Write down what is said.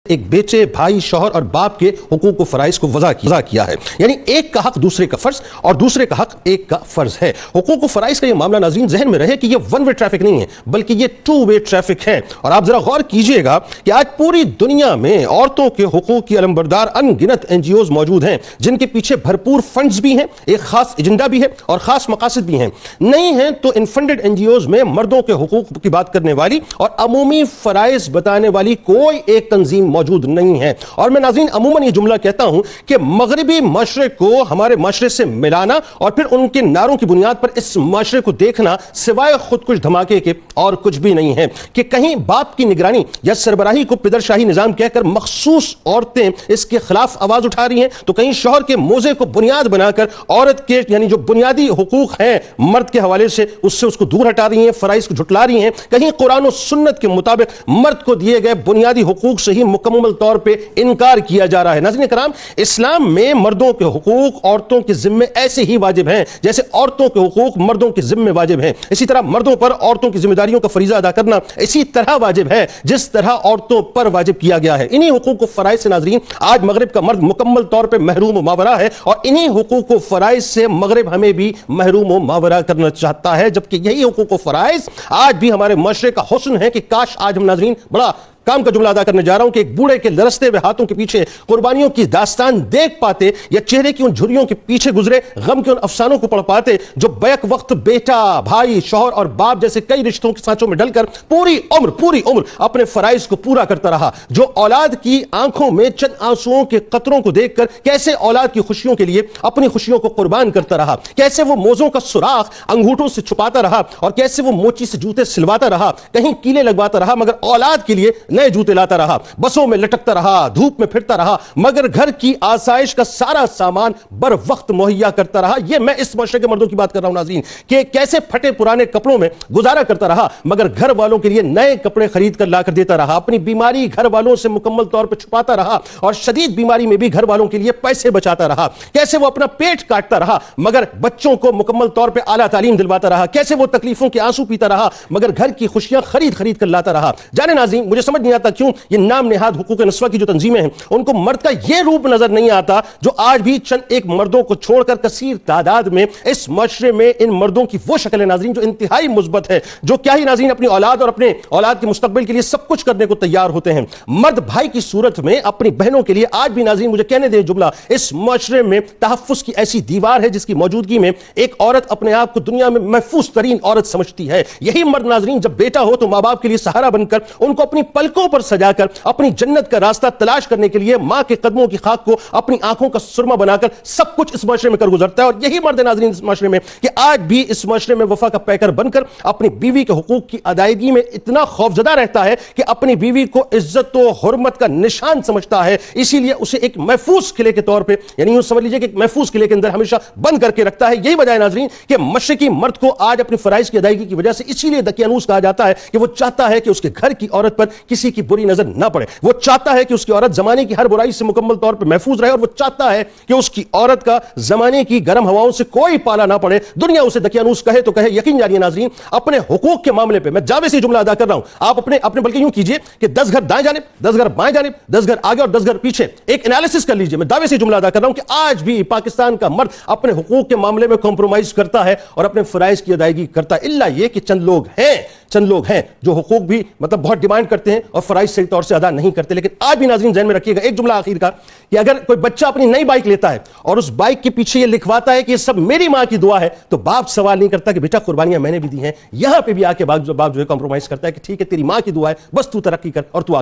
ایک بیٹے بھائی شوہر اور باپ کے حقوق و فرائض کو وضع کیا ہے، یعنی ایک کا حق دوسرے کا فرض اور دوسرے کا حق ایک کا فرض ہے۔ حقوق و فرائض کا یہ معاملہ ناظرین ذہن میں رہے کہ یہ ون وے ٹریفک نہیں ہے بلکہ یہ ٹو وے ٹریفک ہے۔ اور آپ ذرا غور کیجئے گا کہ آج پوری دنیا میں عورتوں کے حقوق کی علمبردار ان گنت این جی اوز موجود ہیں جن کے پیچھے بھرپور فنڈز بھی ہیں، ایک خاص ایجنڈا بھی ہے اور خاص مقاصد بھی ہیں۔ نہیں ہیں تو انفنڈڈ این جی اوز میں مردوں کے حقوق کی بات کرنے والی اور عمومی فرائض بتانے والی کوئی ایک تنظیم موجود نہیں ہے۔ اور میں ناظرین عموماً یہ جملہ کہتا ہوں کہ مغربی معاشرے کو ہمارے معاشرے سے ملانا اور پھر ان کے نعروں کی بنیاد پر اس معاشرے کو دیکھنا سوائے خود کچھ دھماکے کے اور کچھ بھی نہیں ہے کہ کہیں باپ کی نگرانی یا سربراہی کو پدر شاہی نظام کہہ کر مخصوص عورتیں اس کے خلاف آواز اٹھا رہی ہیں، تو کہیں شوہر کے موزے کو بنیاد بنا کر عورت کے یعنی جو بنیادی حقوق ہیں مرد کے حوالے سے اس کو دور ہٹا رہی ہیں، فرائض کو جھٹلا رہی ہیں، کہیں قرآن و سنت کے مطابق مرد کو دیے گئے بنیادی حقوق سے ہی مکمل طور پہ انکار کیا جا رہا ہے۔ ناظرین کرام، اسلام میں مردوں کے حقوق عورتوں کے ذمے ایسے ہی واجب ہیں جیسے عورتوں کے حقوق مردوں کے ذمے واجب ہیں۔ اسی طرح مردوں پر عورتوں کی ذمہ داریوں کا فریضہ ادا کرنا اسی طرح واجب ہے جس طرح عورتوں پر واجب کیا گیا ہے۔ انہی حقوق و فرائض سے ناظرین آج مغرب کا مرد مکمل طور پہ محروم و ماورا ہے اور انہی حقوق و فرائض سے مغرب ہمیں بھی محروم و ماورا کرنا چاہتا ہے، جبکہ یہی حقوق و فرائض آج بھی ہمارے معاشرے کا حسن ہے کہ کاش آج ہم ناظرین بڑا کام کا جملہ ادا کرنے جا رہا ہوں کہ ایک بوڑھے کے لرزتے ہوئے ہاتھوں کے پیچھے قربانیوں کی داستان دیکھ پاتے یا چہرے کی ان جھریوں کے پیچھے گزرے غم کے ان افسانوں کو پڑھ پاتے جو بیک وقت بیٹا بھائی شوہر اور باپ جیسے کئی رشتوں کے سانچوں میں ڈل کر پوری عمر اپنے فرائض کو پورا کرتا رہا، جو اولاد کی آنکھوں میں چند آنسوؤں کے قطروں کو دیکھ کر کیسے اولاد کی خوشیوں کے لیے اپنی خوشیوں کو قربان کرتا رہا، کیسے وہ موزوں کا سوراخ انگوٹھوں سے چھپاتا رہا اور کیسے وہ موچی سے جوتے سلواتا رہا، کہیں کیلے لگواتا رہا مگر اولاد کے لیے نئے جوتے لاتا رہا، بسوں میں لٹکتا رہا، دھوپ میں پھرتا رہا مگر گھر کی آسائش کا سارا سامان بر وقت مہیا کرتا رہا۔ یہ میں اس معاشرے کے مردوں کی بات کر رہا ہوں ناظرین کہ کیسے پھٹے پرانے کپڑوں میں گزارا کرتا رہا مگر گھر والوں کے لیے نئے کپڑے خرید کر لا کر دیتا رہا، اپنی بیماری گھر والوں سے مکمل طور پر چھپاتا رہا اور شدید بیماری میں بھی گھر والوں کے لیے پیسے بچاتا رہا، کیسے وہ اپنا پیٹ کاٹتا رہا مگر بچوں کو مکمل طور پر اعلیٰ تعلیم دلواتا رہا، کیسے وہ تکلیفوں کے آنسو پیتا رہا مگر گھر کی خوشیاں خرید کر لاتا رہا۔ جانے ناظرین مجھے سمجھ نہیں آتا کیوں یہ نام نہاد حقوق نسواں کی جو تنظیمیں ہیں ان کو مرد کا یہ روپ نظر نہیں آتا جو آج بھی چند ایک مردوں کو چھوڑ کر کثیر تعداد میں اس معاشرے میں ان مردوں کی وہ شکل ہے ناظرین جو انتہائی مثبت ہے، جو کیا ہی ناظرین اپنی اولاد اور اپنے اولاد کے مستقبل کے لیے سب کچھ کرنے کو تیار ہوتے ہیں۔ مرد بھائی کی صورت میں اپنی بہنوں کے لیے آج بھی ناظرین مجھے کہنے دیں جملہ اس معاشرے میں تحفظ کی ایسی دیوار ہے جس کی موجودگی میں ایک عورت اپنے آپ کو دنیا میں محفوظ ترین عورت سمجھتی ہے۔ یہی مرد ناظرین جب بیٹا ہو تو ماں باپ کے لیے سہارا بن کر ان کو اپنی پلکوں پر سجا کر اپنی جنت کا راستہ تلاش کرنے کے لیے ماں کے قدموں کی خاک کو اپنی آنکھوں کا سرما بنا کر سب کچھ اس معاشرے میں کر گزرتا ہے۔ اور یہی مرد ناظرین اس معاشرے میں کہ آج بھی اس معاشرے میں وفا کا پیکر بن کر اپنی بیوی کے حقوق کی ادائیگی میں اتنا خوفزدہ رہتا ہے کہ اپنی بیوی کو عزت و حرمت کا نشان سمجھتا ہے، اسی لیے اسے ایک محفوظ قلعے کے طور پہ یعنی یوں سمجھ لیجئے کہ ایک محفوظ قلعے کے اندر ہمیشہ بند کر کے رکھتا ہے۔ یہی وجہ ہے ناظرین کہ مشرقی مرد کو آج اپنی فرائض کی ادائیگی کی وجہ سے اسی لیے دقیانوس کہا جاتا ہے کہ وہ چاہتا ہے کہ اس کے گھر کی عورت پر کسی کی بری نظر نہ پڑے، وہ چاہتا ہے کہ اس کی عورت زمانے کی ہر برائی سے مکمل طور پر محفوظ رہے اور وہ چاہتا ہے کہ اس کی عورت کا زمانے کی گرم ہواؤں سے کوئی پالا نہ پڑے۔ دنیا اسے دقیانوس کہے تو کہے، یقین جانیے ناظرین اپنے حقوق کے معاملے پہ میں جاوے سے جملہ ادا کر رہا ہوں، آپ اپنے بلکہ یوں کیجئے کہ 10 گھر دائیں جانب 10 گھر بائیں جانب 10 گھر آگے اور 10 گھر پیچھے ایک انالیسس کر لیجئے۔ میں دعوے سے جملہ ادا کر رہا ہوں کہ آج بھی پاکستان کا مرد اپنے حقوق کے معاملے میں کمپرومائز کرتا ہے اور اپنے فرائض کی ادائیگی کرتا ہے، الا یہ کہ چند لوگ ہیں جو حقوق بھی بہت ڈیمانڈ کرتے ہیں اور فرائض صحیح طور سے ادا نہیں کرتے۔ لیکن آج بھی ناظرین ذہن میں رکھیے گا ایک جملہ آخر کا کہ اگر کوئی بچہ اپنی نئی بائک لیتا ہے اور اس بائک کے پیچھے یہ لکھواتا ہے کہ یہ سب میری ماں کی دعا ہے تو باپ سوال نہیں کرتا کہ بیٹا قربانیاں میں نے بھی دی ہیں، یہاں پہ بھی آ کے باپ جو ہے کمپرومائز کرتا ہے کہ ٹھیک ہے تیری ماں کی دعا ہے بس تو ترقی کر اور تو